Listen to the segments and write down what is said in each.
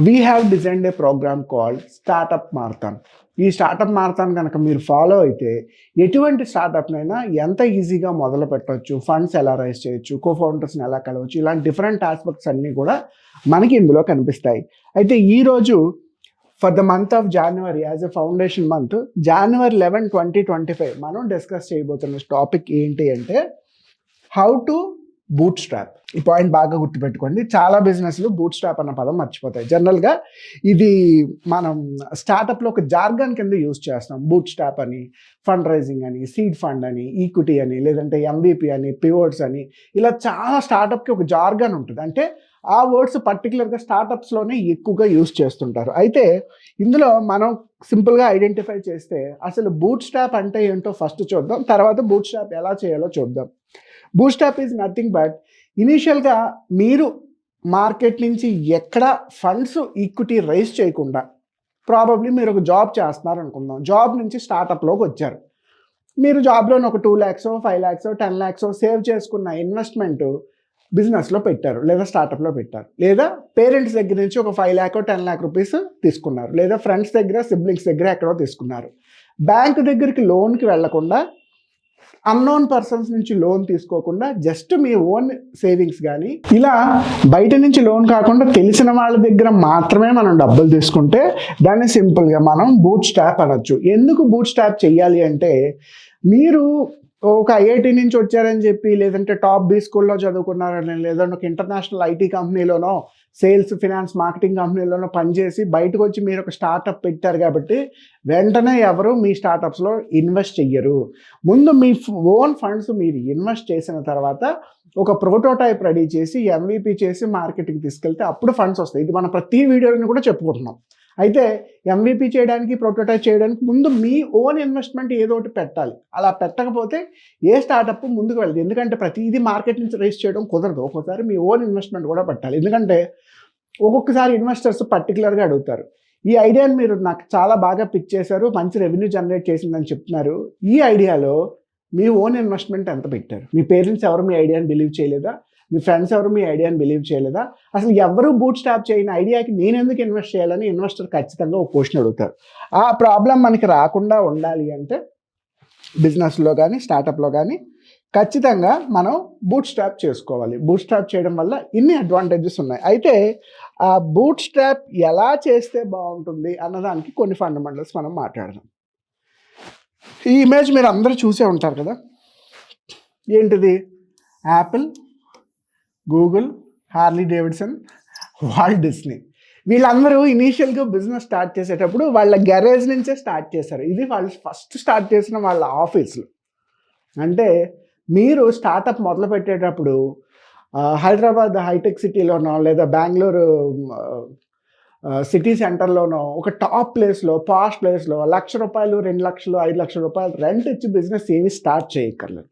We have designed a program called startup marathon. ఈ startup marathon కనుక మీరు follow అయితే ఎటువంటి స్టార్టప్నైనా ఎంత ఈజీగా మొదలు పెట్టవచ్చు, ఫండ్స్ ఎలా రైజ్ చేయొచ్చు, కోఫౌండర్స్ని ఎలా కలవచ్చు, ఇలాంటి డిఫరెంట్ ఆస్పెక్ట్స్ అన్నీ కూడా మనకి ఇందులో కనిపిస్తాయి. అయితే ఈరోజు for the month of January as a foundation month, January 11, 2025 మనం డిస్కస్ చేయబోతున్న టాపిక్ ఏంటి అంటే హౌ టు బూట్ స్ట్రాప్. ఈ పాయింట్ బాగా గుర్తుపెట్టుకోండి. చాలా బిజినెస్లు బూట్ స్ట్రాప్ అన్న పదం మర్చిపోతాయి. జనరల్గా ఇది మనం స్టార్టప్లో ఒక జార్గన్ కింద యూజ్ చేస్తాం. బూట్ స్ట్రాప్ అని, ఫండ్ రైజింగ్ అని, సీడ్ ఫండ్ అని, ఈక్విటీ అని, లేదంటే MVP అని, పివోట్స్ అని, ఇలా చాలా స్టార్టప్కి ఒక జార్గన్ ఉంటుంది. అంటే ఆ వర్డ్స్ పర్టికులర్గా స్టార్టప్స్లోనే ఎక్కువగా యూజ్ చేస్తుంటారు. అయితే ఇందులో మనం సింపుల్గా ఐడెంటిఫై చేస్తే అసలు బూట్ స్ట్రాప్ అంటే ఏంటో ఫస్ట్ చూద్దాం, తర్వాత బూట్ స్ట్రాప్ ఎలా చేయాలో చూద్దాం. Boot strap is nothing but ఇనీషియల్గా మీరు మార్కెట్ నుంచి ఎక్కడ ఫండ్స్ ఈక్విటీ రైజ్ చేయకుండా, ప్రాబబ్లీ మీరు ఒక జాబ్ చేస్తున్నారు అనుకుందాం, జాబ్ నుంచి స్టార్టప్లోకి వచ్చారు. మీరు జాబ్లోని ఒక 2 lakhs 5 lakhs 10 lakhs సేవ్ చేసుకున్న ఇన్వెస్ట్మెంట్ బిజినెస్లో పెట్టారు, లేదా స్టార్టప్లో పెట్టారు, లేదా పేరెంట్స్ దగ్గర నుంచి ఒక 5 lakh 10 lakh రూపీస్ తీసుకున్నారు, లేదా ఫ్రెండ్స్ దగ్గర, సిబ్లింగ్స్ దగ్గర ఎక్కడో తీసుకున్నారు. బ్యాంక్ దగ్గరికి లోన్కి వెళ్లకుండా, అన్నోన్ పర్సన్స్ నుంచి లోన్ తీసుకోకుండా, జస్ట్ మీ ఓన్ సేవింగ్స్ కానీ, ఇలా బయట నుంచి లోన్ కాకుండా తెలిసిన వాళ్ళ దగ్గర మాత్రమే మనం డబ్బులు తీసుకుంటే దాన్ని సింపుల్గా మనం బూట్ స్ట్రాప్ అనొచ్చు. ఎందుకు బూట్ స్ట్రాప్ చెయ్యాలి అంటే, మీరు ఒక IIT నుంచి వచ్చారని చెప్పి, లేదంటే టాప్ B స్కూల్లో చదువుకున్నారని, లేదంటే ఒక ఇంటర్నేషనల్ IT కంపెనీలోనో, సేల్స్, ఫినాన్స్, మార్కెటింగ్ కంపెనీలోనో పనిచేసి బయటకు వచ్చి మీరు ఒక స్టార్టప్ పెట్టారు కాబట్టి వెంటనే ఎవరు మీ స్టార్టప్స్లో ఇన్వెస్ట్ చెయ్యరు. ముందు మీ ఓన్ ఫండ్స్ మీరు ఇన్వెస్ట్ చేసిన తర్వాత ఒక ప్రోటోటైప్ రెడీ చేసి, MVP చేసి మార్కెటింగ్ తీసుకెళ్తే అప్పుడు ఫండ్స్ వస్తాయి. ఇది మనం ప్రతి వీడియోని కూడా చెప్పుకుంటున్నాం. అయితే MVP చేయడానికి, ప్రోటోటైప్ చేయడానికి ముందు మీ ఓన్ ఇన్వెస్ట్మెంట్ ఏదో ఒకటి పెట్టాలి. అలా పెట్టకపోతే ఏ స్టార్టప్ ముందుకు వెళ్ళదు. ఎందుకంటే ప్రతిదీ మార్కెట్ నుంచి రైజ్ చేయడం కుదరదు. ఒక్కోసారి మీ ఓన్ ఇన్వెస్ట్మెంట్ కూడా పెట్టాలి. ఎందుకంటే ఒక్కొక్కసారి ఇన్వెస్టర్స్ పర్టికులర్గా అడుగుతారు, ఈ ఐడియాని మీరు నాకు చాలా బాగా పిచ్ చేశారు, మంచి రెవెన్యూ జనరేట్ చేసిందని చెప్తున్నారు, ఈ ఐడియాలో మీ ఓన్ ఇన్వెస్ట్మెంట్ ఎంత పెట్టారు? మీ పేరెంట్స్ ఎవరు మీ ఐడియాని బిలీవ్ చేయలేదా? మీ ఫ్రెండ్స్ ఎవరు మీ ఐడియాని బిలీవ్ చేయలేదా? అసలు ఎవరు బూట్ స్టాప్ చేయని ఐడియాకి నేను ఎందుకు ఇన్వెస్ట్ చేయాలని ఇన్వెస్టర్ ఖచ్చితంగా ఒక క్వశ్చన్ అడుగుతారు. ఆ ప్రాబ్లం మనకి రాకుండా ఉండాలి అంటే బిజినెస్లో కానీ, స్టార్టప్లో కానీ ఖచ్చితంగా మనం బూట్ స్ట్రాప్ చేసుకోవాలి. బూట్ స్ట్రాప్ చేయడం వల్ల ఇన్ని అడ్వాంటేజెస్ ఉన్నాయి. అయితే ఆ బూట్ స్ట్రాప్ ఎలా చేస్తే బాగుంటుంది అన్నదానికి కొన్ని ఫండమెంటల్స్ మనం మాట్లాడదాం. ఈ ఇమేజ్ మీరు అందరూ చూసే ఉంటారు కదా. ఏంటిది? Apple, Google, Harley Davidson, Walt Disney. వీళ్ళందరూ ఇనీషియల్గా బిజినెస్ స్టార్ట్ చేసేటప్పుడు వాళ్ళ గ్యారేజ్ నుంచే స్టార్ట్ చేశారు. ఇది వాళ్ళు ఫస్ట్ స్టార్ట్ చేసిన వాళ్ళ ఆఫీసులు. అంటే మీరు స్టార్టప్ మొదలు పెట్టేటప్పుడు హైదరాబాద్ హైటెక్ సిటీలోనో, లేదా బెంగళూరు సిటీ సెంటర్లోనో, ఒక టాప్ ప్లేస్లో, పాష్ ప్లేస్లో ₹1,00,000, 2,00,000, 5,00,000 రెంట్ ఇచ్చి బిజినెస్ ఏమి స్టార్ట్ చేయక్కర్లేదు.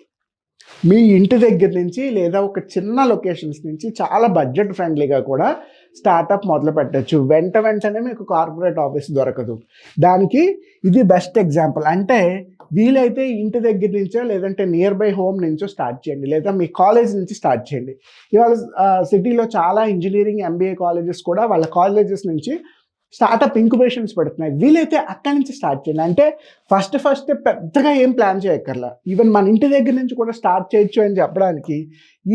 మీ ఇంటి దగ్గర నుంచి, లేదా ఒక చిన్న లొకేషన్స్ నుంచి చాలా బడ్జెట్ ఫ్రెండ్లీగా కూడా స్టార్టప్ మొదలు పెట్టచ్చు. వెంటనే మీకు కార్పొరేట్ ఆఫీస్ దొరకదు. దానికి ఇది బెస్ట్ ఎగ్జాంపుల్. అంటే వీలైతే ఇంటి దగ్గర నుంచో, లేదంటే నియర్ బై హోమ్ నుంచో స్టార్ట్ చేయండి, లేదా మీ కాలేజ్ నుంచి స్టార్ట్ చేయండి. ఇవాళ సిటీలో చాలా ఇంజనీరింగ్, MBA కాలేజెస్ కూడా వాళ్ళ కాలేజెస్ నుంచి స్టార్టప్ ఇంక్యుబేషన్స్ పెడుతున్నాయి. వీలైతే అక్కడి నుంచి స్టార్ట్ చేయండి. అంటే ఫస్ట్ పెద్దగా ఏం ప్లాన్ చేయక్కర్లా, ఈవెన్ మన ఇంటి దగ్గర నుంచి కూడా స్టార్ట్ చేయొచ్చు అని చెప్పడానికి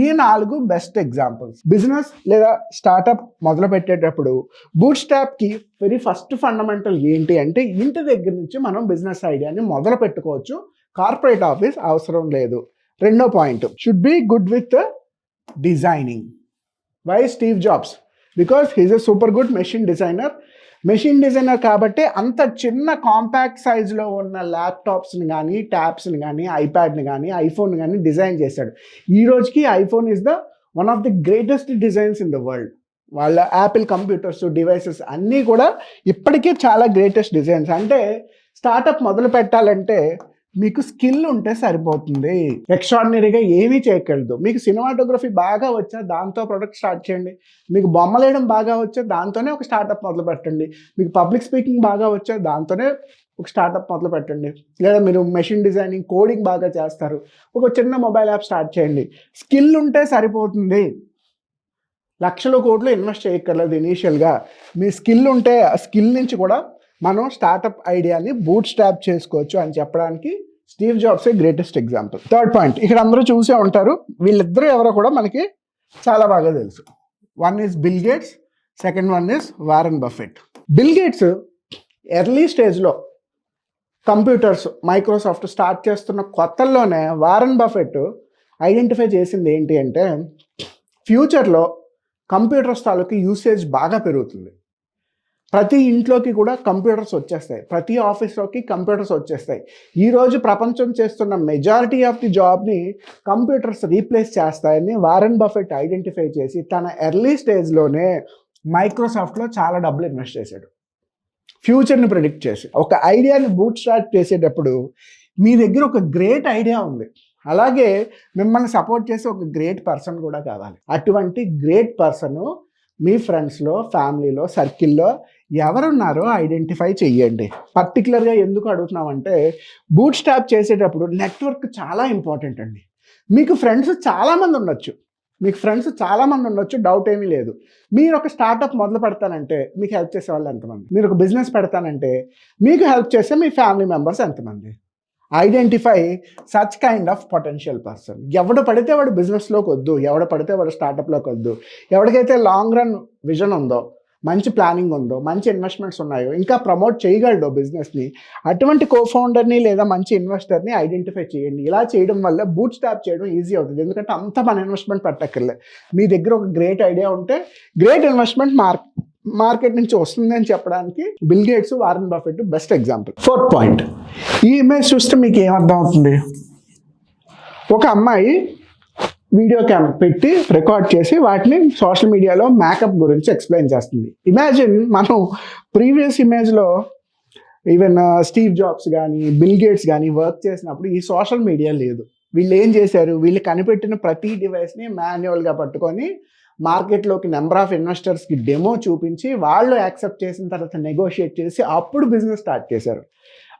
ఈ 4 బెస్ట్ ఎగ్జాంపుల్స్. బిజినెస్ లేదా స్టార్టప్ మొదలు పెట్టేటప్పుడు బూట్ స్ట్రాప్కి వెరీ ఫస్ట్ ఫండమెంటల్ ఏంటి అంటే, ఇంటి దగ్గర నుంచి మనం బిజినెస్ ఐడియాని మొదలు పెట్టుకోవచ్చు, కార్పొరేట్ ఆఫీస్ అవసరం లేదు. రెండో point, should be good with designing. Why Steve Jobs? Because he is a super good machine designer కాబట్టి అంత చిన్న కాంపాక్ట్ సైజులో ఉన్న ల్యాప్టాప్స్ని కానీ, ట్యాబ్స్ని కానీ, ఐప్యాడ్ని కానీ, ఐఫోన్ కానీ డిజైన్ చేశాడు. ఈ రోజుకి iPhone is the one of the greatest designs in the world. వాళ్ళ యాపిల్ కంప్యూటర్స్, డివైసెస్ అన్నీ కూడా ఇప్పటికే చాలా గ్రేటెస్ట్ డిజైన్స్. అంటే స్టార్టప్ మొదలు పెట్టాలంటే మీకు స్కిల్ ఉంటే సరిపోతుంది. ఎక్స్ట్రాడినరీగా ఏమీ చేయగలదు. మీకు సినిమాటోగ్రఫీ బాగా వచ్చా, దాంతో ప్రొడక్ట్ స్టార్ట్ చేయండి. మీకు బొమ్మలు వేయడం బాగా వచ్చా, దాంతోనే ఒక స్టార్టప్ మొదలు పెట్టండి. మీకు పబ్లిక్ స్పీకింగ్ బాగా వచ్చా, దాంతోనే ఒక స్టార్టప్ మొదలు పెట్టండి. లేదా మీరు మెషిన్ డిజైనింగ్, కోడింగ్ బాగా చేస్తారు, ఒక చిన్న మొబైల్ యాప్ స్టార్ట్ చేయండి. స్కిల్ ఉంటే సరిపోతుంది. లక్షల కోట్లు ఇన్వెస్ట్ చేయక్కర్లేదు ఇనీషియల్గా. మీ స్కిల్ ఉంటే ఆ స్కిల్ నుంచి కూడా మనం స్టార్టప్ ఐడియాని బూట్ స్టాప్ చేసుకోవచ్చు అని చెప్పడానికి స్టీవ్ జాబ్సే గ్రేటెస్ట్ ఎగ్జాంపుల్. థర్డ్ పాయింట్, ఇక్కడ అందరూ చూసే ఉంటారు, వీళ్ళిద్దరూ ఎవరో కూడా మనకి చాలా బాగా తెలుసు. One is bill gates, second one is Warren Buffett. Bill gates early స్టేజ్లో కంప్యూటర్స్ మైక్రోసాఫ్ట్ స్టార్ట్ చేస్తున్న కొత్తల్లోనే వారెన్ బఫెట్ ఐడెంటిఫై చేసింది ఏంటి అంటే, ఫ్యూచర్లో కంప్యూటర్స్ తాలూకు యూసేజ్ బాగా పెరుగుతుంది. ప్రతి ఇంట్లోకి కూడా కంప్యూటర్స్ వచ్చేస్తాయి, ప్రతి ఆఫీస్లోకి కంప్యూటర్స్ వచ్చేస్తాయి. ఈరోజు ప్రపంచం చేస్తున్న మెజారిటీ ఆఫ్ ది జాబ్ని కంప్యూటర్స్ రీప్లేస్ చేస్తాయని వారెన్ బఫెట్ ఐడెంటిఫై చేసి తన ఎర్లీ స్టేజ్లోనే మైక్రోసాఫ్ట్లో చాలా డబ్బులు ఇన్వెస్ట్ చేశాడు, ఫ్యూచర్ని ప్రిడిక్ట్ చేసి. ఒక ఐడియాని బూట్ స్టార్ట్ చేసేటప్పుడు మీ దగ్గర ఒక గ్రేట్ ఐడియా ఉంది, అలాగే మిమ్మల్ని సపోర్ట్ చేసే ఒక గ్రేట్ పర్సన్ కూడా కావాలి. అటువంటి గ్రేట్ పర్సన్ మీ ఫ్రెండ్స్లో, ఫ్యామిలీలో, సర్కిల్లో ఎవరున్నారో ఐడెంటిఫై చెయ్యండి. పర్టికులర్గా ఎందుకు అడుగుతున్నామంటే, బూట్ స్టాప్ చేసేటప్పుడు నెట్వర్క్ చాలా ఇంపార్టెంట్ అండి. మీకు ఫ్రెండ్స్ చాలామంది ఉండొచ్చు, డౌట్ ఏమీ లేదు. మీరు ఒక స్టార్టప్ మొదలు పెడతానంటే మీకు హెల్ప్ చేసే వాళ్ళు ఎంతమంది? మీరు ఒక బిజినెస్ పెడతానంటే మీకు హెల్ప్ చేసే మీ ఫ్యామిలీ మెంబర్స్ ఎంతమంది? Identify such kind of potential person. ఎవడు పడితే వాడు బిజినెస్లోకి వద్దు, ఎవడు పడితే వాడు స్టార్టప్లోకి వద్దు. ఎవరికైతే లాంగ్ రన్ విజన్ ఉందో, మంచి ప్లానింగ్ ఉందో, మంచి ఇన్వెస్ట్మెంట్స్ ఉన్నాయో, ఇంకా ప్రమోట్ చేయగలడో బిజినెస్ని, అటువంటి కోఫౌండర్ని లేదా మంచి ఇన్వెస్టర్ని ఐడెంటిఫై చేయండి. ఇలా చేయడం వల్ల బూట్ స్టాప్ చేయడం ఈజీ అవుతుంది, ఎందుకంటే అంత మన ఇన్వెస్ట్మెంట్ పెట్టక్కర్లే. మీ దగ్గర ఒక గ్రేట్ ఐడియా ఉంటే గ్రేట్ ఇన్వెస్ట్మెంట్ మార్కెట్ నుంచి వస్తుంది అని చెప్పడానికి bill gates, Warren Buffett best example. Fourth point, ఈ ఇమేజ్ చూస్తే మీకు ఏమర్థం అవుతుంది? ఒక అమ్మాయి వీడియో క్యామ్ పెట్టి రికార్డ్ చేసి వాటిని సోషల్ మీడియాలో మేకప్ గురించి ఎక్స్ప్లెయిన్ చేస్తుంది. ఇమాజిన్, మనం ప్రీవియస్ ఇమేజ్లో ఈవెన్ స్టీవ్ జాబ్స్ కానీ బిల్ గేట్స్ కానీ వర్క్ చేసినప్పుడు ఈ సోషల్ మీడియా లేదు. వీళ్ళు ఏం చేశారు? వీళ్ళు కనిపెట్టిన ప్రతి డివైస్ని మాన్యువల్గా పట్టుకొని మార్కెట్లోకి నెంబర్ ఆఫ్ ఇన్వెస్టర్స్కి డెమో చూపించి వాళ్ళు యాక్సెప్ట్ చేసిన తర్వాత నెగోషియేట్ చేసి అప్పుడు బిజినెస్ స్టార్ట్ చేశారు.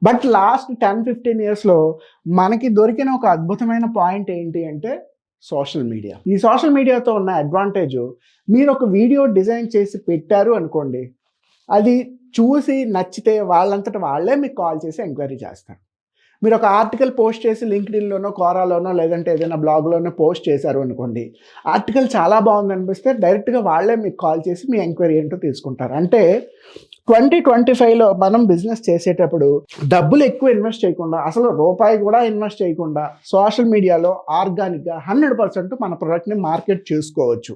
బట్ లాస్ట్ 10-15 ఇయర్స్లో మనకి దొరికిన ఒక అద్భుతమైన పాయింట్ ఏంటి అంటే సోషల్ మీడియా. ఈ సోషల్ మీడియాతో ఉన్న అడ్వాంటేజ్, మీరు ఒక వీడియో డిజైన్ చేసి పెట్టారు అనుకోండి, అది చూసి నచ్చితే వాళ్ళంతటా వాళ్ళే మీకు కాల్ చేసి ఎంక్వైరీ చేస్తారు. మీరు ఒక ఆర్టికల్ పోస్ట్ చేసి లింక్డ్ఇన్లోనో, కోరాలోనో, లేదంటే ఏదైనా బ్లాగ్లోనో పోస్ట్ చేశారు అనుకోండి, ఆర్టికల్ చాలా బాగుంది అనిపిస్తే డైరెక్ట్గా వాళ్ళే మీకు కాల్ చేసి మీ ఎంక్వైరీ ఏంటో తీసుకుంటారు. అంటే 2025లో మనం బిజినెస్ చేసేటప్పుడు డబ్బులు ఎక్కువ ఇన్వెస్ట్ చేయకుండా, అసలు రూపాయి కూడా ఇన్వెస్ట్ చేయకుండా సోషల్ మీడియాలో ఆర్గానిక్గా 100% మన ప్రోడక్ట్ని మార్కెట్ చేసుకోవచ్చు.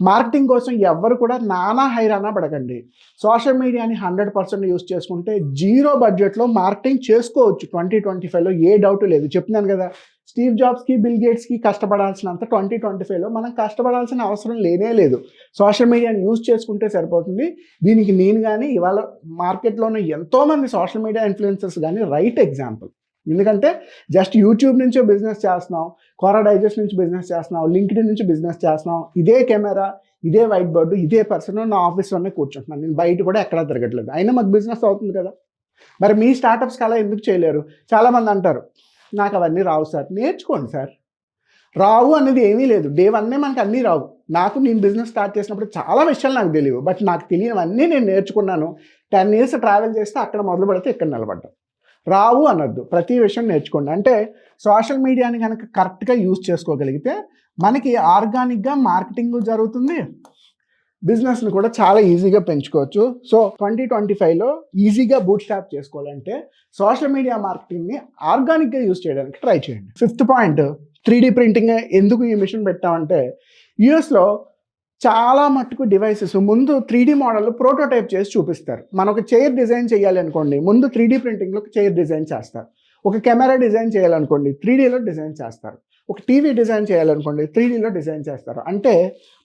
మార్కెటింగ్ కోసం ఎవ్వరు కూడా నానా హైరానా పడకండి. సోషల్ మీడియాని 100% యూస్ చేసుకుంటే జీరో బడ్జెట్లో మార్కెటింగ్ చేసుకోవచ్చు 2025లో, ఏ డౌట్ లేదు. చెప్తున్నాను కదా, స్టీవ్ జాబ్స్కి, బిల్ గేట్స్కి కష్టపడాల్సినంత 2025లో మనం కష్టపడాల్సిన అవసరం లేనే లేదు. సోషల్ మీడియాని యూజ్ చేసుకుంటే సరిపోతుంది. దీనికి నేను కానీ ఇవాళ మార్కెట్లోనే ఎంతోమంది సోషల్ మీడియా ఇన్ఫ్లుయెన్సర్స్ కానీ రైట్ ఎగ్జాంపుల్. ఎందుకంటే జస్ట్ యూట్యూబ్ నుంచే బిజినెస్ చేస్తున్నాం, కోరా డైజెస్ట్ నుంచి బిజినెస్ చేస్తున్నాం, లింక్డ్ఇన్ నుంచి బిజినెస్ చేస్తున్నాం. ఇదే కెమెరా, ఇదే వైట్ బోర్డు, ఇదే పర్సన్ నా ఆఫీస్లోనే కూర్చుంటున్నాను, నేను బయట కూడా ఎక్కడా తిరగట్లేదు, అయినా మాకు బిజినెస్ అవుతుంది కదా. మరి మీ స్టార్టప్స్కి అలా ఎందుకు చేయలేరు? చాలామంది అంటారు, నాకు అవన్నీ రావు సార్. నేర్చుకోండి సార్, రావు అనేది ఏమీ లేదు. డే 1 మనకు అన్నీ రావు. నేను బిజినెస్ స్టార్ట్ చేసినప్పుడు చాలా విషయాలు నాకు తెలియవు, బట్ నాకు తెలియనివన్నీ నేను నేర్చుకున్నాను. 10 years ట్రావెల్ చేస్తే అక్కడ మొదలు పెడితే ఇక్కడ నిలబడ్డాం. రావు అనొద్దు, ప్రతి విషయం నేర్చుకోండి. అంటే సోషల్ మీడియాని కనుక కరెక్ట్గా యూజ్ చేసుకోగలిగితే మనకి ఆర్గానిక్గా మార్కెటింగ్ జరుగుతుంది, బిజినెస్ని కూడా చాలా ఈజీగా పెంచుకోవచ్చు. సో 2025లో ఈజీగా బూట్ స్టాప్ చేసుకోవాలంటే సోషల్ మీడియా మార్కెటింగ్ని ఆర్గానిక్గా యూజ్ చేయడానికి ట్రై చేయండి. Fifth point, 3D printing. ఎందుకు ఈ మిషన్ పెట్టామంటే, యూఎస్లో చాలా మట్టుకు డివైసెస్ ముందు 3D మోడల్ ప్రోటోటైప్ చేసి చూపిస్తారు. మనం ఒక చైర్ డిజైన్ చేయాలి అనుకోండి, ముందు 3D ప్రింటింగ్లో చైర్ డిజైన్ చేస్తారు. ఒక కెమెరా డిజైన్ చేయాలనుకోండి, 3Dలో డిజైన్ చేస్తారు. ఒక టీవీ డిజైన్ చేయాలనుకోండి, 3Dలో డిజైన్ చేస్తారు. అంటే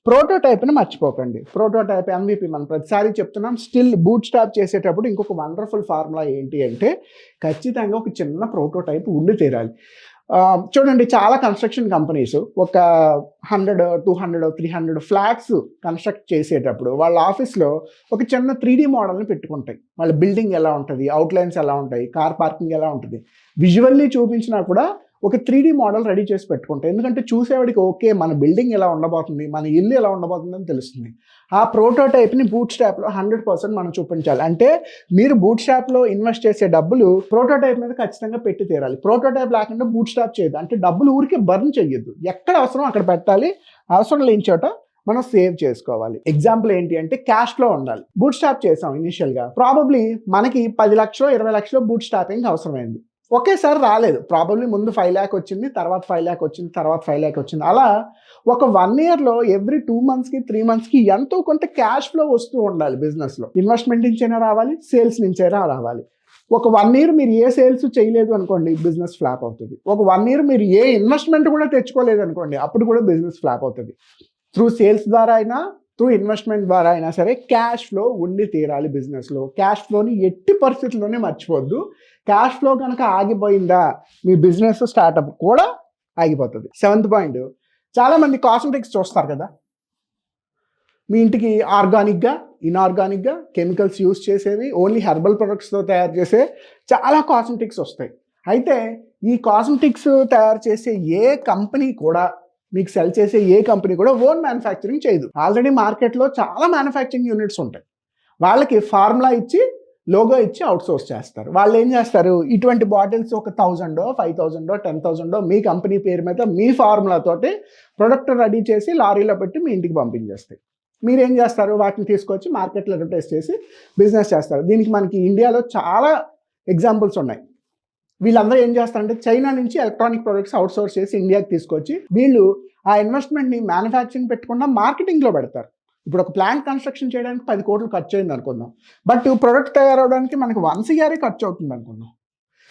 ప్రోటోటైప్ని మర్చిపోకండి. ప్రోటోటైప్ MVP మనం ప్రతిసారి చెప్తున్నాం. స్టిల్ బూట్ స్టాప్ చేసేటప్పుడు ఇంకొక వండర్ఫుల్ ఫార్ములా ఏంటి అంటే, ఖచ్చితంగా ఒక చిన్న ప్రోటోటైప్ ఉండి తీరాలి. చూడండి, చాలా కన్స్ట్రక్షన్ కంపెనీస్ ఒక 100, 200, 300 ఫ్లాట్స్ కన్స్ట్రక్ట్ చేసేటప్పుడు వాళ్ళ ఆఫీస్లో ఒక చిన్న 3D మోడల్ని పెట్టుకుంటాయి. వాళ్ళ బిల్డింగ్ ఎలా ఉంటుంది, అవుట్లైన్స్ ఎలా ఉంటాయి, కార్ పార్కింగ్ ఎలా ఉంటుంది, విజువల్లీ చూపించినా కూడా ఒక 3D మోడల్ రెడీ చేసి పెట్టుకుంటాం. ఎందుకంటే చూసేవాడికి ఓకే మన బిల్డింగ్ ఎలా ఉండబోతుంది, మన ఇల్లు ఎలా ఉండబోతుంది అని తెలుస్తుంది. ఆ ప్రోటోటైప్ని బూట్ స్ట్రాప్లో 100% మనం చూపించాలి. అంటే మీరు బూట్ స్ట్రాప్లో ఇన్వెస్ట్ చేసే డబ్బులు ప్రోటోటైప్ మీద ఖచ్చితంగా పెట్టి తీరాలి. ప్రోటోటైప్ లేకుండా బూట్ స్ట్రాప్ చేయదు. అంటే డబ్బులు ఊరికే బర్న్ చేయొద్దు. ఎక్కడ అవసరం అక్కడ పెట్టాలి, అవసరం లేని చోట మనం సేవ్ చేసుకోవాలి. ఎగ్జాంపుల్ ఏంటి అంటే క్యాష్ ఫ్లో ఉండాలి. బూట్ స్ట్రాప్ చేసాం ఇనిషియల్గా, ప్రాబబ్లీ మనకి 10 లక్షలు 20 లక్షలు బూట్ స్ట్రాపింగ్ అవసరమైంది. ఒకేసారి రాలేదు. ప్రాబబ్లీ ముందు 5 lakh వచ్చింది, తర్వాత 5 lakh వచ్చింది, తర్వాత 5 lakh వచ్చింది. అలా ఒక 1 yearలో ఎవ్రీ 2 monthsకి 3 monthsకి ఎంతో కొంత క్యాష్ ఫ్లో వస్తూ ఉండాలి. బిజినెస్లో ఇన్వెస్ట్మెంట్ నుంచైనా రావాలి, సేల్స్ నుంచైనా రావాలి. ఒక 1 year మీరు ఏ సేల్స్ చేయలేదు అనుకోండి, బిజినెస్ ఫ్లాప్ అవుతుంది. ఒక 1 year మీరు ఏ ఇన్వెస్ట్మెంట్ కూడా తెచ్చుకోలేదు అనుకోండి, అప్పుడు కూడా బిజినెస్ ఫ్లాప్ అవుతుంది. త్రూ సేల్స్ ద్వారా అయినా, త్రూ ఇన్వెస్ట్మెంట్ ద్వారా అయినా సరే క్యాష్ ఫ్లో ఉండి తీరాలి. బిజినెస్లో క్యాష్ ఫ్లోని ఎట్టి పరిస్థితుల్లోనే మర్చిపోద్దు. క్యాష్ ఫ్లో కనుక ఆగిపోయిందా మీ బిజినెస్ స్టార్టప్ కూడా ఆగిపోతుంది. 7th పాయింట్, చాలామంది కాస్మెటిక్స్ చూస్తారు కదా, మీ ఇంటికి ఆర్గానిక్గా, ఇన్ఆర్గానిక్గా కెమికల్స్ యూస్ చేసేవి, ఓన్లీ హెర్బల్ ప్రొడక్ట్స్తో తయారు చేసే చాలా కాస్మెటిక్స్ వస్తాయి. అయితే ఈ కాస్మెటిక్స్ తయారు చేసే ఏ కంపెనీ కూడా, మీకు సెల్ చేసే ఏ కంపెనీ కూడా ఓన్ మ్యానుఫ్యాక్చరింగ్ చేయదు. ఆల్రెడీ మార్కెట్లో చాలా మ్యానుఫ్యాక్చరింగ్ యూనిట్స్ ఉంటాయి. వాళ్ళకి ఫార్ములా ఇచ్చి, లోగో ఇచ్చి అవుట్సోర్స్ చేస్తారు. వాళ్ళు ఏం చేస్తారు, ఇటువంటి బాటిల్స్ ఒక 1000, 5000, 10,000 మీ కంపెనీ పేరు మీద మీ ఫార్ములాతోటి ప్రొడక్ట్ రెడీ చేసి లారీలో పెట్టి మీ ఇంటికి పంపించేస్తాయి. మీరేం చేస్తారు, వాటిని తీసుకొచ్చి మార్కెట్లో అడ్వర్టైజ్ చేసి బిజినెస్ చేస్తారు. దీనికి మనకి ఇండియాలో చాలా ఎగ్జాంపుల్స్ ఉన్నాయి. వీళ్ళందరూ ఏం చేస్తారంటే చైనా నుంచి ఎలక్ట్రానిక్ ప్రొడక్ట్స్ అవుట్సోర్స్ చేసి ఇండియాకి తీసుకొచ్చి వీళ్ళు ఆ ఇన్వెస్ట్మెంట్ని మ్యానుఫ్యాక్చరింగ్ పెట్టకుండా మార్కెటింగ్లో పెడతారు. ఇప్పుడు ఒక ప్లాంట్ కన్స్ట్రక్షన్ చేయడానికి 10 కోట్లు ఖర్చు అయింది అనుకుందాం, బట్ ప్రొడక్ట్ తయారవడానికి మనకి 1 CR ఖర్చు అవుతుంది అనుకుందాం.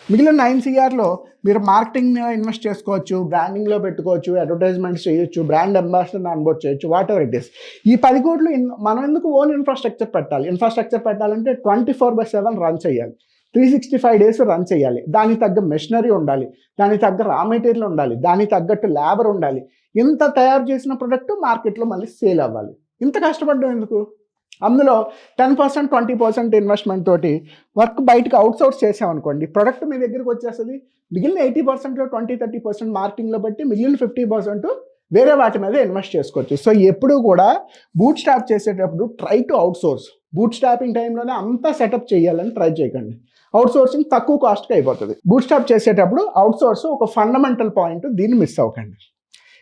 మిగిలిన 9 CRలో మీరు మార్కెటింగ్ ఇన్వెస్ట్ చేసుకోవచ్చు, బ్రాండింగ్లో పెట్టుకోవచ్చు, అడ్వర్టైజ్మెంట్స్ చేయొచ్చు, బ్రాండ్ అంబాసిడర్ ఆన్బోర్డ్ చేయొచ్చు, వాట్ ఎవర్ ఇట్ ఈస్. ఈ 10 కోట్లు మనం ఎందుకు ఓన్ ఇన్ఫ్రాస్ట్రక్చర్ పెట్టాలి? ఇన్ఫ్రాస్ట్రక్చర్ పెట్టాలంటే 24/7 రన్ చేయాలి, 365 days రన్ చేయాలి. దానికి తగ్గ మెషినరీ ఉండాలి, దానికి తగ్గ రా మెటీరియల్ ఉండాలి, దానికి తగ్గట్టు లేబర్ ఉండాలి. ఇంత తయారు చేసిన ప్రొడక్ట్ మార్కెట్లో మళ్ళీ సేల్ అవ్వాలి. ఇంత కష్టపడ్డం ఎందుకు? అందులో 10%, 20% ఇన్వెస్ట్మెంట్ తోటి వర్క్ బయటకు అవుట్సోర్స్ చేసామనుకోండి, ప్రొడక్ట్ మీ దగ్గరికి వచ్చేస్తుంది. మిగిలిన 80%లో 20-30% మార్కెటింగ్లో పెట్టి మిగిలిన 50% వేరే వాటి మీద ఇన్వెస్ట్ చేసుకోవచ్చు. సో ఎప్పుడూ కూడా బూట్ స్టాప్ చేసేటప్పుడు try to outsource. Boot stopping టైంలోనే అంతా సెటప్ చేయాలని ట్రై చేయకండి. అవుట్సోర్సింగ్ తక్కువ కాస్ట్గా అయిపోతుంది. బూట్ స్టాప్ చేసేటప్పుడు అవుట్సోర్స్ ఒక ఫండమెంటల్ పాయింట్, దీన్ని మిస్ అవ్వకండి.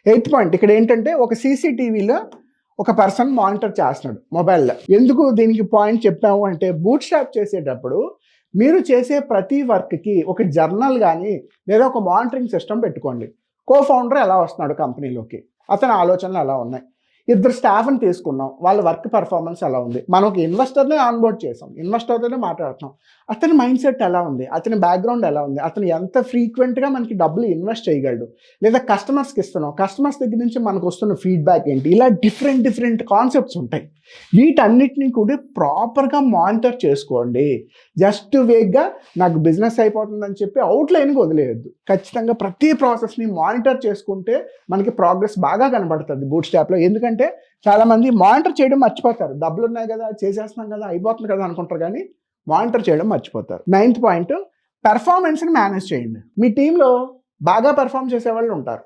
8th పాయింట్, ఇక్కడ ఏంటంటే ఒక CCTVలో ఒక పర్సన్ మానిటర్ చేస్తున్నాడు మొబైల్లో. ఎందుకు దీనికి పాయింట్ చెప్పాము అంటే, బూట్ స్టాప్ చేసేటప్పుడు మీరు చేసే ప్రతి వర్క్కి ఒక జర్నల్ కానీ లేదా ఒక మానిటరింగ్ సిస్టమ్ పెట్టుకోండి. కో-ఫౌండర్ ఎలా వస్తున్నాడు కంపెనీలోకి, అతని ఆలోచనలు ఎలా ఉన్నాయి, 2 స్టాఫ్ని తీసుకున్నాం, వాళ్ళ వర్క్ పర్ఫార్మెన్స్ ఎలా ఉంది, మనం ఒక ఇన్వెస్టర్నే ఆన్బోర్డ్ చేసాం, ఇన్వెస్టర్తోనే మాట్లాడుతున్నాం, అతని మైండ్ సెట్ ఎలా ఉంది, అతని బ్యాక్గ్రౌండ్ ఎలా ఉంది, అతను ఎంత ఫ్రీక్వెంట్గా మనకి డబ్బులు ఇన్వెస్ట్ చేయగలడు, లేదా కస్టమర్స్కి ఇస్తున్నాం, కస్టమర్స్ దగ్గర నుంచి మనకు వస్తున్న ఫీడ్బ్యాక్ ఏంటి, ఇలా డిఫరెంట్ కాన్సెప్ట్స్ ఉంటాయి. వీటన్నిటిని కూడా ప్రాపర్గా మానిటర్ చేసుకోండి. జస్ట్ వేగ్గా నాకు బిజినెస్ అయిపోతుందని చెప్పి అవుట్లైన్గా వదిలేయద్దు. ఖచ్చితంగా ప్రతి ప్రాసెస్ని మానిటర్ చేసుకుంటే మనకి ప్రోగ్రెస్ బాగా కనబడుతుంది బూట్ స్టాప్లో. ఎందుకంటే చాలామంది మానిటర్ చేయడం మర్చిపోతారు. డబ్బులు ఉన్నాయి కదా, చేసేస్తున్నాం కదా, అయిపోతుంది కదా అనుకుంటారు, కానీ మానిటర్ చేయడం మర్చిపోతారు. 9th పాయింట్, పెర్ఫార్మెన్స్ని మేనేజ్ చేయండి. మీ టీంలో బాగా పెర్ఫామ్ చేసేవాళ్ళు ఉంటారు,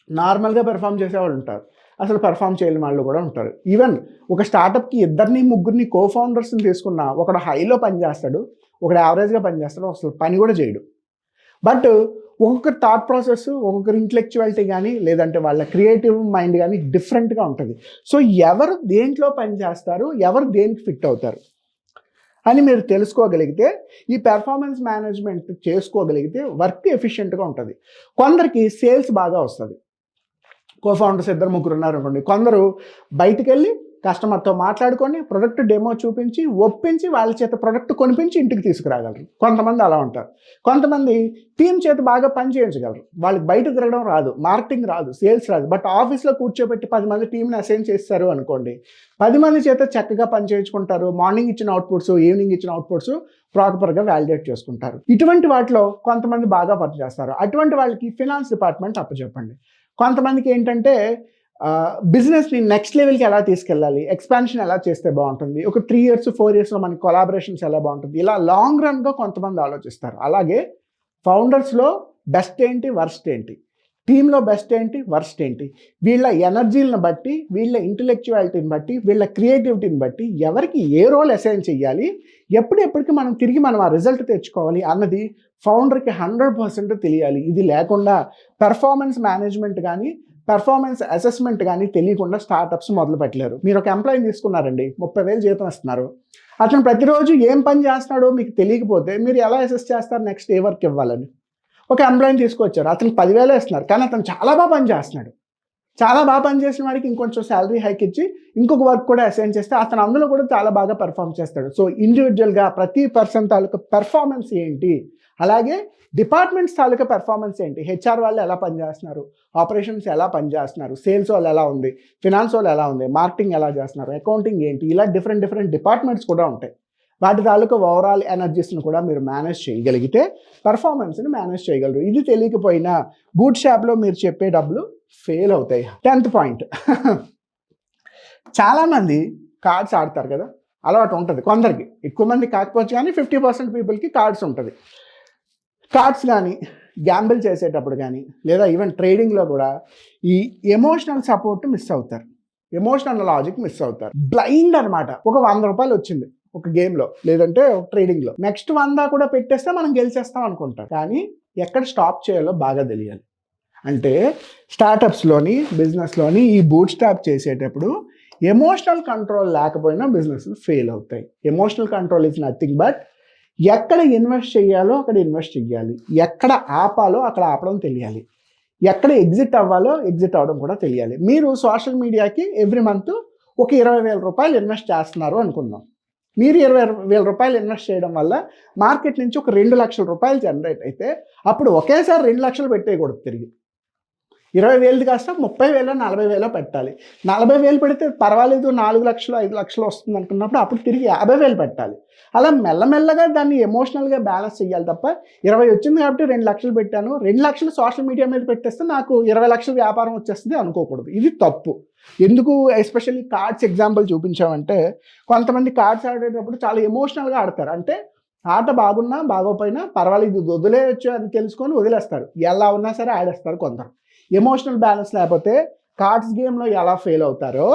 నార్మల్గా పెర్ఫామ్ చేసేవాళ్ళు ఉంటారు, అసలు పెర్ఫామ్ చేయలేని వాళ్ళు కూడా ఉంటారు. ఈవెన్ ఒక స్టార్టప్కి 2-3 కో-ఫౌండర్స్ని తీసుకున్నా, ఒకడు హైలో పనిచేస్తాడు, ఒకడు యావరేజ్గా పనిచేస్తాడు, అసలు పని కూడా చేయడు. బట్ ఒక్కొక్కరి థాట్ ప్రాసెస్, ఒక్కొక్కరి ఇంటలెక్చువాలిటీ కానీ లేదంటే వాళ్ళ క్రియేటివ్ మైండ్ కానీ డిఫరెంట్గా ఉంటుంది. సో ఎవరు దేంట్లో పని చేస్తారు, ఎవరు దేనికి ఫిట్ అవుతారు అని మీరు తెలుసుకోగలిగితే, ఈ పెర్ఫార్మెన్స్ మేనేజ్మెంట్ చేసుకోగలిగితే వర్క్ ఎఫిషియెంట్గా ఉంటుంది. కొందరికి సేల్స్ బాగా వస్తుంది, కో-ఫౌండర్స్ 2-3 ఉన్నారనుకోండి, కొందరు బయటికి వెళ్ళి కస్టమర్తో మాట్లాడుకొని ప్రొడక్ట్ డెమో చూపించి ఒప్పించి వాళ్ళ చేత ప్రొడక్ట్ కొనిపించి ఇంటికి తీసుకురాగలరు. కొంతమంది అలా ఉంటారు. కొంతమంది టీం చేత బాగా పని చేయించగలరు, వాళ్ళకి బయట తిరగడం రాదు, మార్కెటింగ్ రాదు, సేల్స్ రాదు, బట్ ఆఫీస్లో కూర్చోబెట్టి 10 మంది టీంని అసైన్ చేస్తారు అనుకోండి, 10 మంది చేత చక్కగా పని చేయించుకుంటారు. మార్నింగ్ ఇచ్చిన అవుట్పుట్స్, ఈవినింగ్ ఇచ్చిన అవుట్పుట్స్ ప్రాపర్గా వ్యాలిడేట్ చేసుకుంటారు. ఇటువంటి వాటిలో కొంతమంది బాగా పనిచేస్తారు. అటువంటి వాళ్ళకి ఫినాన్స్ డిపార్ట్మెంట్ అప్పచెప్పండి. కొంతమందికి ఏంటంటే బిజినెస్ని నెక్స్ట్ లెవెల్కి ఎలా తీసుకెళ్ళాలి, ఎక్స్పాన్షన్ ఎలా చేస్తే బాగుంటుంది, ఒక 3 years 4 yearsలో మనకి కొలాబరేషన్స్ ఎలా బాగుంటుంది, ఇలా లాంగ్ రన్గా కొంతమంది ఆలోచిస్తారు. అలాగే ఫౌండర్స్లో బెస్ట్ ఏంటి, వర్స్ట్ ఏంటి, టీంలో బెస్ట్ ఏంటి, వర్స్ట్ ఏంటి, వీళ్ళ ఎనర్జీలను బట్టి, వీళ్ళ ఇంటెలెక్చువాలిటీని బట్టి, వీళ్ళ క్రియేటివిటీని బట్టి ఎవరికి ఏ రోల్ అసైన్ చేయాలి, ఎప్పటికి మనం తిరిగి ఆ రిజల్ట్ తెచ్చుకోవాలి అన్నది ఫౌండర్కి 100% తెలియాలి. ఇది లేకుండా పెర్ఫార్మెన్స్ మేనేజ్మెంట్ కానీ పెర్ఫార్మెన్స్ అసెస్మెంట్ కానీ తెలియకుండా స్టార్టప్స్ మొదలు పెట్టలేరు. మీరు ఒక ఎంప్లాయీని తీసుకున్నారండి, 30,000 జీతం ఇస్తున్నారు. అతను ప్రతిరోజు ఏం పని చేస్తున్నాడో మీకు తెలియకపోతే మీరు ఎలా అసెస్ చేస్తారు నెక్స్ట్ ఏ వర్క్ ఇవ్వాలని? ఒక ఎంప్లాయీని తీసుకొచ్చారు, అతనికి 10,000 ఇస్తున్నారు, కానీ అతను చాలా బాగా పని చేస్తున్నాడు. చాలా బాగా పనిచేసిన వాడికి ఇంకొంచెం శాలరీ హైక్ ఇచ్చి ఇంకొక వర్క్ కూడా అసైన్ చేస్తే అతను అందులో కూడా చాలా బాగా పెర్ఫామ్ చేస్తాడు. సో ఇండివిజువల్గా ప్రతి పర్సన్ తాలూకా పెర్ఫార్మెన్స్ ఏంటి, అలాగే డిపార్ట్మెంట్స్ తాలూకా పెర్ఫార్మెన్స్ ఏంటి, హెచ్ఆర్ వాళ్ళు ఎలా పనిచేస్తున్నారు, ఆపరేషన్స్ ఎలా పనిచేస్తున్నారు, సేల్స్ వాళ్ళు ఎలా ఉంది, ఫినాన్స్ వాళ్ళు ఎలా ఉంది, మార్కెటింగ్ ఎలా చేస్తున్నారు, అకౌంటింగ్ ఏంటి, ఇలా డిఫరెంట్ డిపార్ట్మెంట్స్ కూడా ఉంటాయి. వాటి తాలూకా ఓవరాల్ ఎనర్జీస్ని కూడా మీరు మేనేజ్ చేయగలిగితే పర్ఫార్మెన్స్ని మేనేజ్ చేయగలరు. ఇది తెలియకపోయినా బూట్ షాప్లో మీరు చెప్పే డబ్బులు ఫెయిల్ అవుతాయి. 10th పాయింట్, చాలామంది కార్డ్స్ ఆడతారు కదా, అలవాటు ఉంటుంది కొందరికి, ఎక్కువ మంది కాకపోవచ్చు కానీ 50% పీపుల్కి కార్డ్స్ ఉంటుంది. కార్డ్స్ కానీ గ్యాంబుల్ చేసేటప్పుడు కానీ లేదా ఈవెన్ ట్రేడింగ్లో కూడా ఈ ఎమోషనల్ సపోర్ట్ మిస్ అవుతారు, ఎమోషనల్ లాజిక్ మిస్ అవుతారు. బ్లైండ్ అనమాట. ఒక 100 రూపాయలు వచ్చింది ఒక గేమ్లో లేదంటే ఒక ట్రేడింగ్లో, నెక్స్ట్ 100 కూడా పెట్టేస్తే మనం గెలిచేస్తాం అనుకుంటాం. కానీ ఎక్కడ స్టాప్ చేయాలో బాగా తెలియాలి. అంటే స్టార్టప్స్లోని బిజినెస్లోని ఈ బూట్ స్టాప్ చేసేటప్పుడు ఎమోషనల్ కంట్రోల్ లేకపోయినా బిజినెస్ ఫెయిల్ అవుతాయి. Emotional control is nothing but ఎక్కడ ఇన్వెస్ట్ చేయాలో అక్కడ ఇన్వెస్ట్ చేయాలి, ఎక్కడ ఆపాలో అక్కడ ఆపడం తెలియాలి, ఎక్కడ ఎగ్జిట్ అవ్వాలో ఎగ్జిట్ అవ్వడం కూడా తెలియాలి. మీరు సోషల్ మీడియాకి ఎవ్రీ మంత్ ఒక 20,000 రూపాయలు ఇన్వెస్ట్ చేస్తున్నారు అనుకుందాం. మీరు 20,000 రూపాయలు ఇన్వెస్ట్ చేయడం వల్ల మార్కెట్ నుంచి ఒక 2 లక్షల రూపాయలు జనరేట్ అయితే అప్పుడు ఒకేసారి 2 లక్షలు పెట్టేయకూడదు, తిరిగి 20,000 కాస్త 30,000 40,000 పెట్టాలి. 40,000 పెడితే పర్వాలేదు, 4 లక్షలు 5 లక్షలు వస్తుంది అనుకున్నప్పుడు అప్పుడు తిరిగి 50,000 పెట్టాలి. అలా మెల్లమెల్లగా దాన్ని ఎమోషనల్గా బ్యాలెన్స్ చేయాలి తప్ప 20 వచ్చింది కాబట్టి 2 లక్షలు పెట్టాను, 2 లక్షలు సోషల్ మీడియా మీద పెట్టేస్తే నాకు 20 లక్షల వ్యాపారం వచ్చేస్తుంది అనుకోకూడదు. ఇది తప్పు. ఎందుకు ఎస్పెషల్లీ కార్డ్స్ ఎగ్జాంపుల్ చూపించామంటే కొంతమంది కార్డ్స్ ఆడేటప్పుడు చాలా ఎమోషనల్గా ఆడతారు. అంటే ఆట బాగున్నా బాగోపోయినా పర్వాలేదు ఇది వదిలేయచ్చు అని తెలుసుకొని వదిలేస్తారు, ఎలా ఉన్నా సరే ఆడేస్తారు కొందరు. ఎమోషనల్ బ్యాలెన్స్ లేకపోతే కార్డ్స్ గేమ్లో ఎలా ఫెయిల్ అవుతారో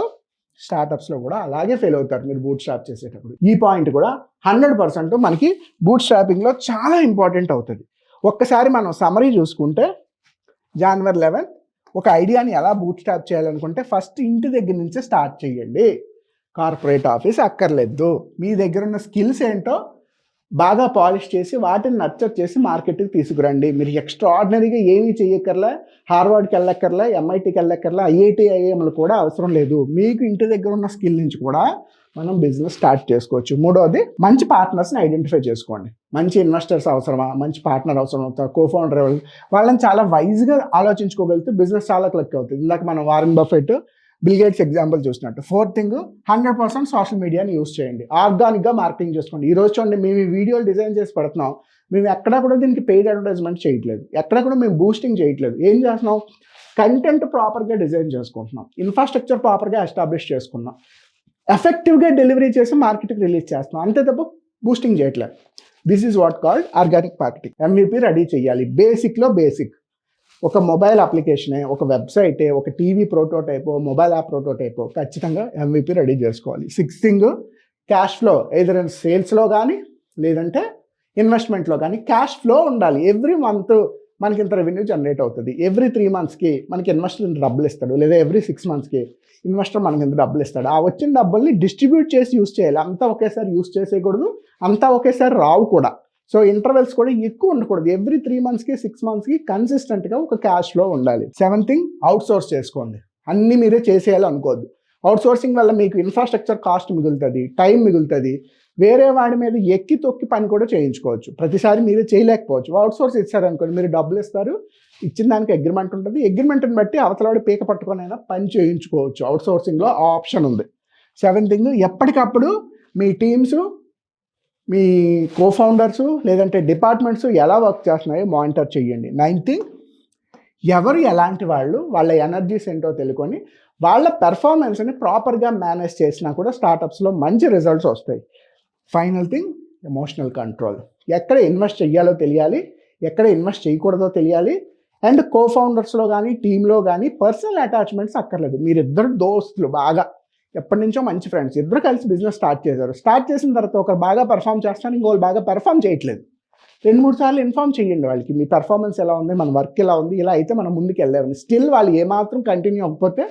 స్టార్టప్స్లో కూడా అలాగే ఫెయిల్ అవుతారు మీరు బూట్ స్ట్రాప్ చేసేటప్పుడు. ఈ పాయింట్ కూడా 100% మనకి బూట్ స్ట్రాపింగ్లో చాలా ఇంపార్టెంట్ అవుతుంది. ఒక్కసారి మనం సమరీ చూసుకుంటే January 11 ఒక ఐడియాని ఎలా బూట్ స్ట్రాప్ చేయాలనుకుంటే ఫస్ట్ ఇంటి దగ్గర నుంచే స్టార్ట్ చేయండి. కార్పొరేట్ ఆఫీస్ అక్కర్లేదు, మీ దగ్గర ఉన్న స్కిల్స్ ఏంటో బాగా పాలిష్ చేసి వాటిని నర్చర్ చేసి మార్కెట్కి తీసుకురండి. మీరు ఎక్స్ట్రాడినరీగా ఏమీ చేయక్కర్లా, హార్వర్డ్కి వెళ్ళక్కర్లా, MITకి వెళ్ళక్కర్లా, IIT IIMలు కూడా అవసరం లేదు. మీకు ఇంటి దగ్గర ఉన్న స్కిల్ నుంచి కూడా మనం బిజినెస్ స్టార్ట్ చేసుకోవచ్చు. మూడవది మంచి పార్ట్నర్స్ని ఐడెంటిఫై చేసుకోండి. మంచి ఇన్వెస్టర్స్ అవసరమా, మంచి పార్ట్నర్ అవసరం అవుతారు, కోఫౌండర్ వాళ్ళని చాలా వైజ్గా ఆలోచించుకోగలిగితే బిజినెస్ చాలా క్లిక్ అవుతుంది. ఇందాక మనం Warren Buffett, bill gates example చూసినట్టు. 4th థింగ్ 100% సోషల్ మీడియాని యూస్ చేయండి, ఆర్గానిక్గా మార్కెటింగ్ చేసుకోండి. ఈరోజు చూడండి, మేము ఈ వీడియోలు డిజైన్ చేసి పెడుతున్నాం, మేము ఎక్కడా కూడా దీనికి పెయిడ్ అడ్వర్టైజ్మెంట్ చేయట్లేదు, ఎక్కడ కూడా మేము బూస్టింగ్ చేయట్లేదు. ఏం చేస్తున్నాం, కంటెంట్ ప్రాపర్గా డిజైన్ చేసుకుంటున్నాం, ఇన్ఫ్రాస్ట్రక్చర్ ప్రాపర్గా ఎస్టాబ్లిష్ చేసుకున్నాం, ఎఫెక్టివ్గా డెలివరీ చేసి మార్కెట్కి రిలీజ్ చేస్తున్నాం, అంతే తప్ప బూస్టింగ్ చేయట్లేదు. This is what called organic marketing. MVP ready చేయాలి. బేసిక్లో బేసిక్ ఒక మొబైల్ అప్లికేషనే, ఒక వెబ్సైటే, ఒక టీవీ ప్రోటోటైపో, మొబైల్ యాప్ ప్రోటోటైపో ఖచ్చితంగా MVP రెడీ చేసుకోవాలి. 6th థింగ్ క్యాష్ ఫ్లో, ఏదైనా సేల్స్లో కానీ లేదంటే ఇన్వెస్ట్మెంట్లో కానీ క్యాష్ ఫ్లో ఉండాలి. ఎవ్రీ మంత్ మనకి ఇంత రెవెన్యూ జనరేట్ అవుతుంది, ఎవ్రీ 3 monthsకి మనకి ఇన్వెస్టర్ ఇంత డబ్బులు ఇస్తాడు, లేదా ఎవ్రీ 6 monthsకి ఇన్వెస్టర్ మనకి ఇంత డబ్బులు ఇస్తాడు. ఆ వచ్చిన డబ్బుల్ని డిస్ట్రిబ్యూట్ చేసి యూస్ చేయాలి. అంతా ఒకేసారి యూస్ చేసేయకూడదు, అంతా ఒకేసారి రావు కూడా. సో ఇంటర్వెల్స్ కూడా ఎక్కువ ఉండకూడదు. ఎవ్రీ 3 monthsకి 6 monthsకి కన్సిస్టెంట్గా ఒక క్యాష్ ఫ్లో ఉండాలి. 7th థింగ్ అవుట్ సోర్స్ చేసుకోండి. అన్నీ మీరే చేసేయాలి అనుకోవద్దు. అవుట్ సోర్సింగ్ వల్ల మీకు ఇన్ఫ్రాస్ట్రక్చర్ కాస్ట్ మిగులుతుంది, టైం మిగులుతుంది, వేరే వాడి మీద ఎక్కి తొక్కి పని కూడా చేయించుకోవచ్చు. ప్రతిసారి మీరే చేయలేకపోవచ్చు. అవుట్ సోర్స్ ఇచ్చారనుకోండి, మీరు డబ్బులు ఇస్తారు, ఇచ్చిన దానికి అగ్రిమెంట్ ఉంటుంది, అగ్రిమెంట్ని బట్టి అవతలవాడి పీక పట్టుకొనైనా పని చేయించుకోవచ్చు. అవుట్ సోర్సింగ్లో ఆ ఆప్షన్ ఉంది. 7th థింగ్ ఎప్పటికప్పుడు మీ టీమ్స్, మీ కోఫౌండర్స్ లేదంటే డిపార్ట్మెంట్స్ ఎలా వర్క్ చేస్తున్నాయో మానిటర్ చేయండి. 9th థింగ్ ఎవరు ఎలాంటి వాళ్ళు, వాళ్ళ ఎనర్జీస్ ఏంటో తెలుసుకొని వాళ్ళ పెర్ఫార్మెన్స్ని ప్రాపర్గా మేనేజ్ చేసినా కూడా స్టార్టప్స్లో మంచి రిజల్ట్స్ వస్తాయి. Final thing emotional control. ఎక్కడ ఇన్వెస్ట్ చేయాలో తెలియాలి, ఎక్కడ ఇన్వెస్ట్ చేయకూడదో తెలియాలి. అండ్ కో ఫౌండర్స్లో కానీ టీంలో కానీ పర్సనల్ అటాచ్మెంట్స్ అక్కర్లేదు. మీరిద్దరు దోస్తులు బాగా ఎప్పటి నుంచో మంచి ఫ్రెండ్స్, ఇద్దరు కలిసి బిజినెస్ స్టార్ట్ చేశారు. స్టార్ట్ చేసిన తర్వాత ఒకరు బాగా పెర్ఫామ్ చేస్తాను, ఇంకోళ్ళు బాగా పెర్ఫామ్ చేయట్లేదు. 2-3 సార్లు ఇన్ఫార్మ్ చేయండి వాళ్ళకి, మీ పెర్ఫార్మెన్స్ ఎలా ఉంది, మన వర్క్ ఎలా ఉంది, ఇలా అయితే మనం ముందుకు వెళ్ళామని. స్టిల్ వాళ్ళు ఏమాత్రం కంటిన్యూ అవ్వకపోతే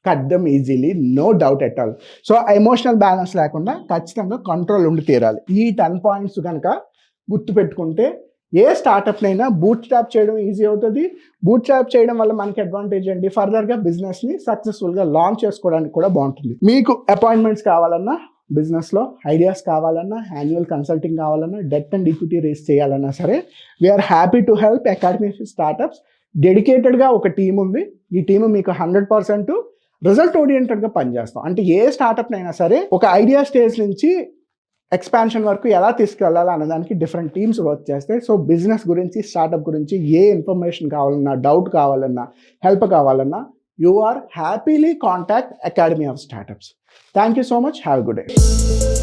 cut them easily, no doubt at all. So emotional balance లేకుండా ఖచ్చితంగా కంట్రోల్ ఉండి తీరాలి. ఈ 10 పాయింట్స్ కనుక గుర్తుపెట్టుకుంటే ఏ స్టార్టప్నైనా బూట్ స్ట్రాప్ చేయడం ఈజీ అవుతుంది. బూట్ స్ట్రాప్ చేయడం వల్ల మనకి అడ్వాంటేజ్ ఏంటి, ఫర్దర్గా బిజినెస్ని సక్సెస్ఫుల్గా లాంచ్ చేసుకోవడానికి కూడా బాగుంటుంది. మీకు అపాయింట్మెంట్స్ కావాలన్నా, బిజినెస్లో ఐడియాస్ కావాలన్నా, యాన్యువల్ కన్సల్టింగ్ కావాలన్నా, డెట్ అండ్ ఈక్విటీ రేస్ చేయాలన్నా సరే, we are happy to help academy for startups. డెడికేటెడ్గా ఒక టీం ఉంది. ఈ టీం మీకు 100% రిజల్ట్ ఓరియంటెడ్గా పనిచేస్తాం. అంటే ఏ స్టార్టప్నైనా సరే ఒక ఐడియా స్టేజ్ నుంచి ఎక్స్పాన్షన్ వరకు ఎలా తీసుకెళ్ళాలి అన్నదానికి డిఫరెంట్ టీమ్స్ వర్క్ చేస్తాయి. సో బిజినెస్ గురించి, స్టార్టప్ గురించి ఏ ఇన్ఫర్మేషన్ కావాలన్నా, డౌట్ కావాలన్నా, హెల్ప్ కావాలన్నా, you are happily contact Academy of Startups. Thank you so much. Have a good day.